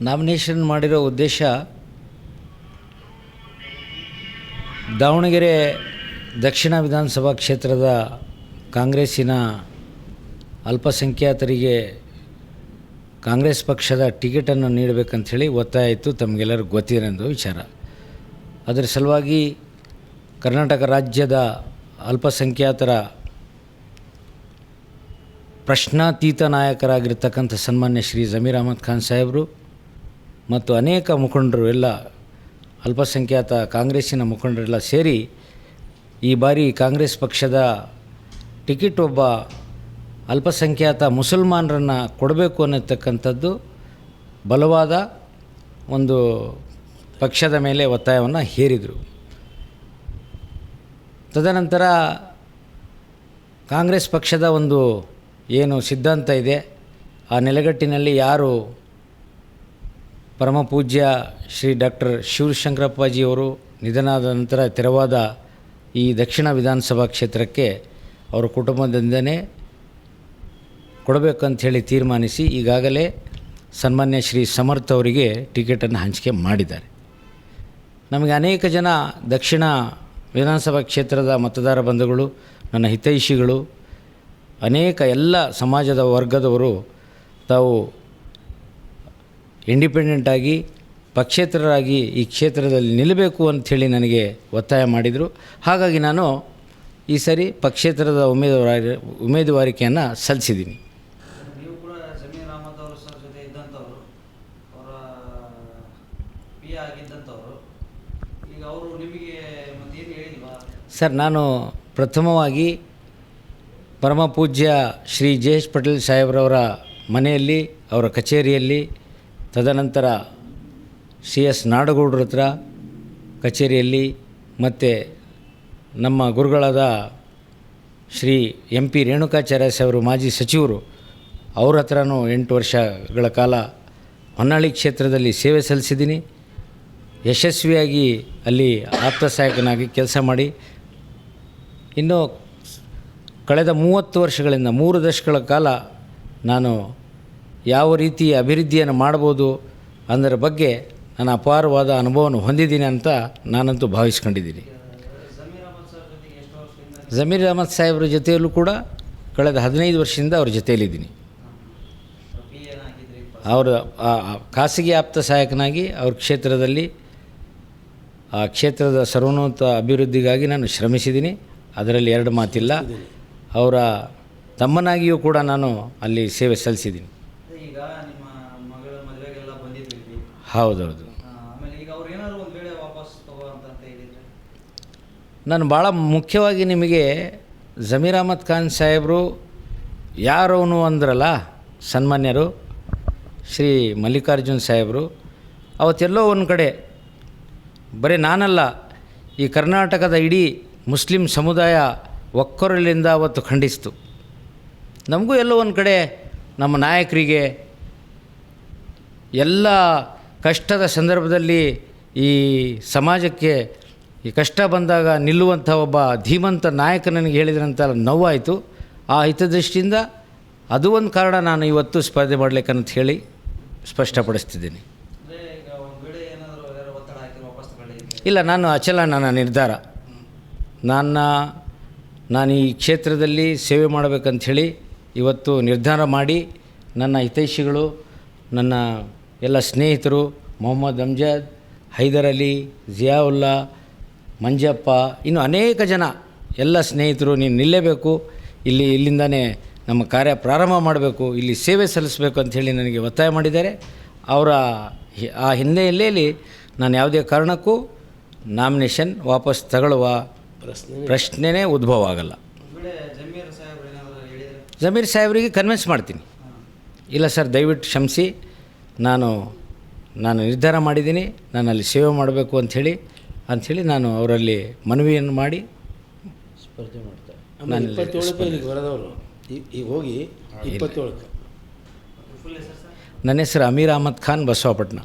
Nomination ಮಾಡಿರೋ ಉದ್ದೇಶ ದಾವಣಗೆರೆ ದಕ್ಷಿಣ ವಿಧಾನಸಭಾ ಕ್ಷೇತ್ರದ ಕಾಂಗ್ರೆಸ್ಸಿನ ಅಲ್ಪಸಂಖ್ಯಾತರಿಗೆ ಕಾಂಗ್ರೆಸ್ ಪಕ್ಷದ ಟಿಕೆಟನ್ನು ನೀಡಬೇಕಂಥೇಳಿ ಒತ್ತಾಯ ಇತ್ತು. ತಮಗೆಲ್ಲರಿಗೂ ಗೊತ್ತಿರೋದು ವಿಚಾರ. ಅದರ ಸಲುವಾಗಿ ಕರ್ನಾಟಕ ರಾಜ್ಯದ ಅಲ್ಪಸಂಖ್ಯಾತರ ಪ್ರಶ್ನಾತೀತ ನಾಯಕರಾಗಿರ್ತಕ್ಕಂಥ ಸನ್ಮಾನ್ಯ ಶ್ರೀ ಜಮೀರ್ ಅಹಮದ್ ಖಾನ್ ಸಾಹೇಬರು ಮತ್ತು ಅನೇಕ ಮುಖಂಡರು ಎಲ್ಲ ಅಲ್ಪಸಂಖ್ಯಾತ ಕಾಂಗ್ರೆಸ್ಸಿನ ಮುಖಂಡರೆಲ್ಲ ಸೇರಿ ಈ ಬಾರಿ ಕಾಂಗ್ರೆಸ್ ಪಕ್ಷದ ಟಿಕೆಟ್ ಒಬ್ಬ ಅಲ್ಪಸಂಖ್ಯಾತ ಮುಸಲ್ಮಾನರನ್ನು ಕೊಡಬೇಕು ಅನ್ನತಕ್ಕಂಥದ್ದು ಬಲವಾದ ಒಂದು ಪಕ್ಷದ ಮೇಲೆ ಒತ್ತಾಯವನ್ನು ಹೇರಿದರು. ತದನಂತರ ಕಾಂಗ್ರೆಸ್ ಪಕ್ಷದ ಒಂದು ಏನು ಸಿದ್ಧಾಂತ ಇದೆ ಆ ನೆಲೆಗಟ್ಟಿನಲ್ಲಿ ಯಾರು ಪರಮ ಪೂಜ್ಯ ಶ್ರೀ ಡಾಕ್ಟರ್ ಶಿವಶಂಕರಪ್ಪಾಜಿಯವರು ನಿಧನದ ನಂತರ ತೆರವಾದ ಈ ದಕ್ಷಿಣ ವಿಧಾನಸಭಾ ಕ್ಷೇತ್ರಕ್ಕೆ ಅವರ ಕುಟುಂಬದಿಂದನೇ ಕೊಡಬೇಕಂಥೇಳಿ ತೀರ್ಮಾನಿಸಿ ಈಗಾಗಲೇ ಸನ್ಮಾನ್ಯ ಶ್ರೀ ಸಮರ್ಥ ಅವರಿಗೆ ಟಿಕೆಟನ್ನು ಹಂಚಿಕೆ ಮಾಡಿದ್ದಾರೆ. ನಮಗೆ ಅನೇಕ ಜನ ದಕ್ಷಿಣ ವಿಧಾನಸಭಾ ಕ್ಷೇತ್ರದ ಮತದಾರ ಬಂಧುಗಳು, ನನ್ನ ಹಿತೈಷಿಗಳು, ಅನೇಕ ಎಲ್ಲ ಸಮಾಜದ ವರ್ಗದವರು ತಾವು ಇಂಡಿಪೆಂಡೆಂಟಾಗಿ ಪಕ್ಷೇತರರಾಗಿ ಈ ಕ್ಷೇತ್ರದಲ್ಲಿ ನಿಲ್ಲಬೇಕು ಅಂಥೇಳಿ ನನಗೆ ಒತ್ತಾಯ ಮಾಡಿದರು. ಹಾಗಾಗಿ ನಾನು ಈ ಸರಿ ಪಕ್ಷೇತರದ ಉಮೇದುವಾರಿಕೆಯನ್ನು ಸಲ್ಲಿಸಿದ್ದೀನಿ. ನೀವು ಕೂಡ ಜಮೀರ್ ಅಹಮದ್ ಅವರ ಜೊತೆ ಇದ್ದಂಥವರು, ಅವರ ಪಿ ಆಗಿದ್ದಂಥವರು, ಈಗ ಅವರು ನಿಮಗೆ ಮತ್ತೇನು ಹೇಳಿಲ್ವಾ? ಸರ್, ನಾನು ಪ್ರಥಮವಾಗಿ ಪರಮ ಪೂಜ್ಯ ಶ್ರೀ ಜೆ ಎಚ್ ಪಟೇಲ್ ಸಾಹೇಬ್ರವರ ಮನೆಯಲ್ಲಿ, ಅವರ ಕಚೇರಿಯಲ್ಲಿ, ತದನಂತರ ಸಿ ಎಸ್ ನಾಡಗೌಡ್ರ ಹತ್ರ ಕಚೇರಿಯಲ್ಲಿ, ಮತ್ತು ನಮ್ಮ ಗುರುಗಳಾದ ಶ್ರೀ ಎಂ ಪಿ ರೇಣುಕಾಚಾರ್ಯ ಸಾಹೇಬರು ಮಾಜಿ ಸಚಿವರು, ಅವ್ರ ಹತ್ರನೂ 8 ವರ್ಷಗಳ ಕಾಲ ಹೊನ್ನಾಳಿ ಕ್ಷೇತ್ರದಲ್ಲಿ ಸೇವೆ ಸಲ್ಲಿಸಿದ್ದೀನಿ. ಯಶಸ್ವಿಯಾಗಿ ಅಲ್ಲಿ ಆಪ್ತ ಸಹಾಯಕನಾಗಿ ಕೆಲಸ ಮಾಡಿ ಇನ್ನು ಕಳೆದ 30 ವರ್ಷಗಳಿಂದ 3 ದಶಕಗಳ ಕಾಲ ನಾನು ಯಾವ ರೀತಿ ಅಭಿವೃದ್ಧಿಯನ್ನು ಮಾಡ್ಬೋದು ಅದರ ಬಗ್ಗೆ ನಾನು ಅಪಾರವಾದ ಅನುಭವವನ್ನು ಹೊಂದಿದ್ದೀನಿ ಅಂತ ನಾನಂತೂ ಭಾವಿಸ್ಕೊಂಡಿದ್ದೀನಿ. ಜಮೀರ್ ಅಹಮದ್ ಸಾಹೇಬ್ರ ಜೊತೆಯಲ್ಲೂ ಕೂಡ ಕಳೆದ 15 ವರ್ಷದಿಂದ ಅವ್ರ ಜೊತೆಯಲ್ಲಿದ್ದೀನಿ. ಅವರ ಖಾಸಗಿ ಆಪ್ತ ಸಹಾಯಕನಾಗಿ ಅವ್ರ ಕ್ಷೇತ್ರದಲ್ಲಿ ಆ ಕ್ಷೇತ್ರದ ಸರ್ವೋನ್ನತ ಅಭಿವೃದ್ಧಿಗಾಗಿ ನಾನು ಶ್ರಮಿಸಿದ್ದೀನಿ. ಅದರಲ್ಲಿ 2 ಮಾತಿಲ್ಲ. ಅವರ ತಮ್ಮನಾಗಿಯೂ ಕೂಡ ನಾನು ಅಲ್ಲಿ ಸೇವೆ ಸಲ್ಲಿಸಿದ್ದೀನಿ. ಈಗ ನಿಮ್ಮ ಮಗಳ ಮದುವೆಗೆಲ್ಲ ಬಂದಿದ್ದೀವಿ. ಹೌದೌದು. ಆಮೇಲೆ ಈಗ ಅವ್ರು ಏನಾದ್ರು ಒಂದು ವೇಳೆ ವಾಪಸ್ ತಗೋ ಅಂತ ಹೇಳಿದರೆ, ನಾನು ಭಾಳ ಮುಖ್ಯವಾಗಿ ನಿಮಗೆ ಜಮೀರ್ ಅಹಮದ್ ಖಾನ್ ಸಾಹೇಬರು ಯಾರವನು ಅಂದ್ರಲ್ಲ, ಸನ್ಮಾನ್ಯರು ಶ್ರೀ ಮಲ್ಲಿಕಾರ್ಜುನ್ ಸಾಹೇಬರು, ಅವತ್ತೆಲ್ಲೋ ಒಂದು ಕಡೆ ಬರೀ ನಾನಲ್ಲ, ಈ ಕರ್ನಾಟಕದ ಇಡೀ ಮುಸ್ಲಿಂ ಸಮುದಾಯ ಒಕ್ಕೊರಲಿಂದ ಅವತ್ತು ಖಂಡಿಸಿತು. ನಮಗೂ ಎಲ್ಲೋ ಒಂದು ಕಡೆ ನಮ್ಮ ನಾಯಕರಿಗೆ ಎಲ್ಲ ಕಷ್ಟದ ಸಂದರ್ಭದಲ್ಲಿ ಈ ಸಮಾಜಕ್ಕೆ ಈ ಕಷ್ಟ ಬಂದಾಗ ನಿಲ್ಲುವಂಥ ಒಬ್ಬ ಧೀಮಂತ ನಾಯಕ ನನಗೆ ಹೇಳಿದ್ರಂತ ನೋವಾಯಿತು. ಆ ಹಿತದೃಷ್ಟಿಯಿಂದ ಅದು ಒಂದು ಕಾರಣ ನಾನು ಇವತ್ತು ಸ್ಪರ್ಧೆ ಮಾಡಲಿಕ್ಕಂತ ಹೇಳಿ ಸ್ಪಷ್ಟಪಡಿಸ್ತಿದ್ದೀನಿ. ಇಲ್ಲ, ನಾನು ಅಚಲ ನನ್ನ ನಿರ್ಧಾರ. ನಾನು ಈ ಕ್ಷೇತ್ರದಲ್ಲಿ ಸೇವೆ ಮಾಡಬೇಕಂಥೇಳಿ ಇವತ್ತು ನಿರ್ಧಾರ ಮಾಡಿ ನನ್ನ ಹಿತೈಷಿಗಳು, ನನ್ನ ಎಲ್ಲ ಸ್ನೇಹಿತರು, ಮೊಹಮ್ಮದ್ ಅಮ್ಜದ್, ಹೈದರ್ ಅಲಿ, ಜಿಯಾವುಲ್ಲಾ, ಮಂಜಪ್ಪ, ಇನ್ನು ಅನೇಕ ಜನ ಎಲ್ಲ ಸ್ನೇಹಿತರು, ನೀನು ನಿಲ್ಲೇಬೇಕು, ಇಲ್ಲಿಂದನೇ ನಮ್ಮ ಕಾರ್ಯ ಪ್ರಾರಂಭ ಮಾಡಬೇಕು, ಇಲ್ಲಿ ಸೇವೆ ಸಲ್ಲಿಸಬೇಕು ಅಂಥೇಳಿ ನನಗೆ ಒತ್ತಾಯ ಮಾಡಿದ್ದಾರೆ. ಅವರ ಆ ಹಿನ್ನೆಲೆಯಲ್ಲಿ ನಾನು ಯಾವುದೇ ಕಾರಣಕ್ಕೂ ನಾಮಿನೇಷನ್ ವಾಪಸ್ ತಗೊಳ್ಳುವ ಪ್ರಶ್ನೆನೇ ಉದ್ಭವ ಆಗಲ್ಲ. ಜಮೀರ್ ಸಾಹೇಬರಿಗೆ ಕನ್ವಿನ್ಸ್ ಮಾಡ್ತೀನಿ. ಇಲ್ಲ ಸರ್, ದಯವಿಟ್ಟು ಕ್ಷಮಿಸಿ, ನಾನು ನಿರ್ಧಾರ ಮಾಡಿದ್ದೀನಿ, ನಾನು ಅಲ್ಲಿ ಸೇವೆ ಮಾಡಬೇಕು ಅಂಥೇಳಿ ನಾನು ಅವರಲ್ಲಿ ಮನವಿಯನ್ನು ಮಾಡಿ ಸ್ಪರ್ಧೆ ಮಾಡ್ತಾರೆ. ನಾನು 27 ಬರೋದವರು ಈಗ ಹೋಗಿ 27. ನನ್ನ ಹೆಸರು ಅಮೀರ್ ಅಹಮದ್ ಖಾನ್, ಬಸವಾಪಟ್ಟಣ.